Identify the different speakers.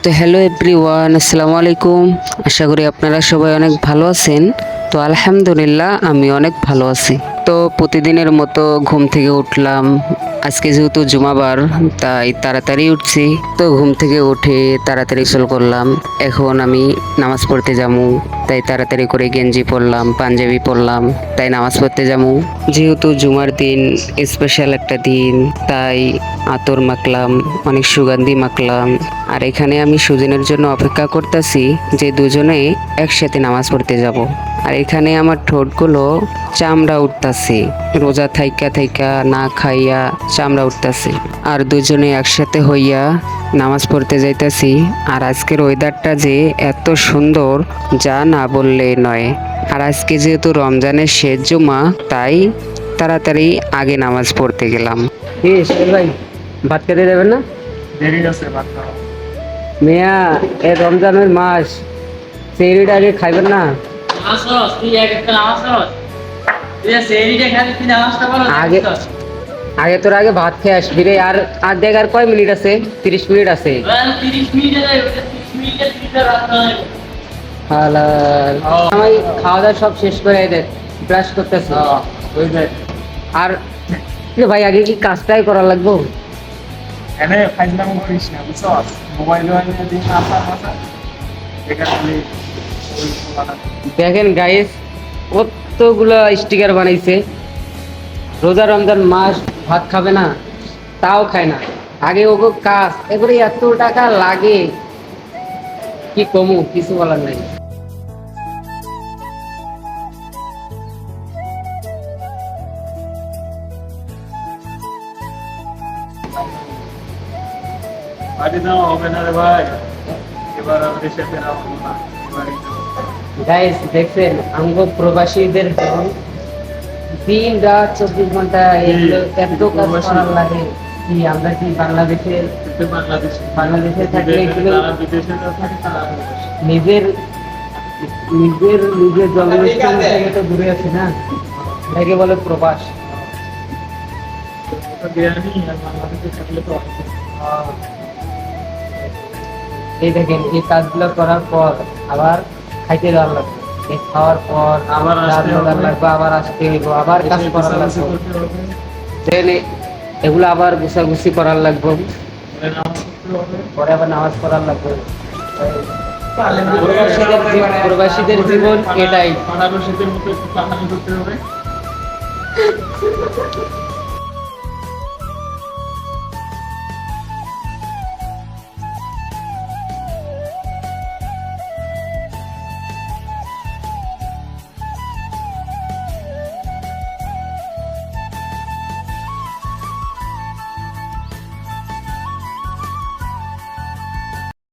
Speaker 1: তো hello everyone, আসসালামু আলাইকুম। আশা করি আপনারা সবাই অনেক ভালো আছেন। তো আলহামদুলিল্লাহ আমি অনেক ভালো আছি। তো প্রতিদিনের মতো ঘুম থেকে উঠলাম। আজকে যেহেতু জুমাবার তাই তাড়াতাড়ি উঠছি। তো ঘুম থেকে উঠে তাড়াতাড়ি গোসল করলাম। এখন আমি নামাজ পড়তে যাবো, তাই তাড়াতাড়ি করে গেঞ্জি পরলাম, পাঞ্জাবি পরলাম, তাই নামাজ পড়তে যাবো। যেহেতু জুমার দিন স্পেশাল একটা দিন, তাই আতর মাখলাম, অনেক সুগন্ধি মাখলাম। আর এখানে আমি সুজনের জন্য অপেক্ষা করতেছি যে দুজনে একসাথে নামাজ পড়তে যাব। আর এখানে আমার ঠোঁটগুলো চামড়া উঠতাছে, রোজা থাইকা থাইকা না খাইয়া চামড়া উঠতাছে। আর দুজনে একসাথে হইয়া নামাজ পড়তে যাইতাছি। আর আজকের ওয়েদারটা যে এত সুন্দর যা না বললে নয়। আর আজকে যেহেতু রমজানের শেষ জুমা, তাই তাড়াতাড়ি আগে নামাজ পড়তে গেলাম। ভাই, ভাত খেতে যাবেন না?
Speaker 2: দেরি আছে ভাত খাওয়া।
Speaker 1: মিয়া, এ রমজানের মাস, সেহরিটা আগে খাইবেন না? আগে আগে তোর আগে ভাত খেয়ে আসবি রে। আর আর দেখ, আর কয় মিনিট আছে? 30 মিনিট আছে। হালাল। আমি খাওয়া দাওয়া সব শেষ করে দেখ, ব্রাশ করতেছি। আর ভাই, আগে কি কাজটাই করা লাগবো?
Speaker 2: এনে ফাইজলামো করিস না, বুঝছস? মোবাইল নিয়ে দিন আসা আসা এখানে
Speaker 1: দেখেন গাইস, কতগুলো স্টিকার বানাইছে। রোজা রমজান মাস, ভাত খাবে না, তাও খায় না। আগে ওগো কাজ, এবারে এত টাকা লাগে, কি কমু, কিছু বলার নাই।
Speaker 2: বাড়ি দাও হবে না রে ভাই, এবার আর দেশে ফেরা হলো না। এবারই
Speaker 1: গাইস দেখছেন, আমগো প্রবাসীদের জীবন, দিন রাত 24 ঘন্টা এগুলো এত কাজ করার লাগে। কি আমরা কি বাংলাদেশে
Speaker 2: তো
Speaker 1: বাংলাদেশে থাকলে এগুলো
Speaker 2: যারা বিদেশে থাকে তারা প্রবাসী।
Speaker 1: নিজের নিজের নিজের জন্মস্থান থেকে তো দূরে আছি না, এটাকে বলে প্রবাস।
Speaker 2: ওটা বিরিয়ানি আর বাংলাদেশে থাকলে তো অনেক।
Speaker 1: এই দেখেন, এই কাজগুলো করার পর আবার খাইতে যাওয়ার লাগবে। এই খাওয়ার পর
Speaker 2: আবার আসতে
Speaker 1: রাত
Speaker 2: হবে।
Speaker 1: লাগবে, আবার আসতে হইব, আবার কাজ করার লাগবে।
Speaker 2: করতে হবে,
Speaker 1: দেন এগুলো আবার গুছাগুছি করার লাগবে,
Speaker 2: পরে নামাজ পড়তে হবে।
Speaker 1: পরে আবার নামাজ পড়ার লাগবে।
Speaker 2: তাহলে না
Speaker 1: প্রবাসীদের জীবন এটাই।
Speaker 2: পাড়ার শীতের মতো একটু পানি করতে হবে।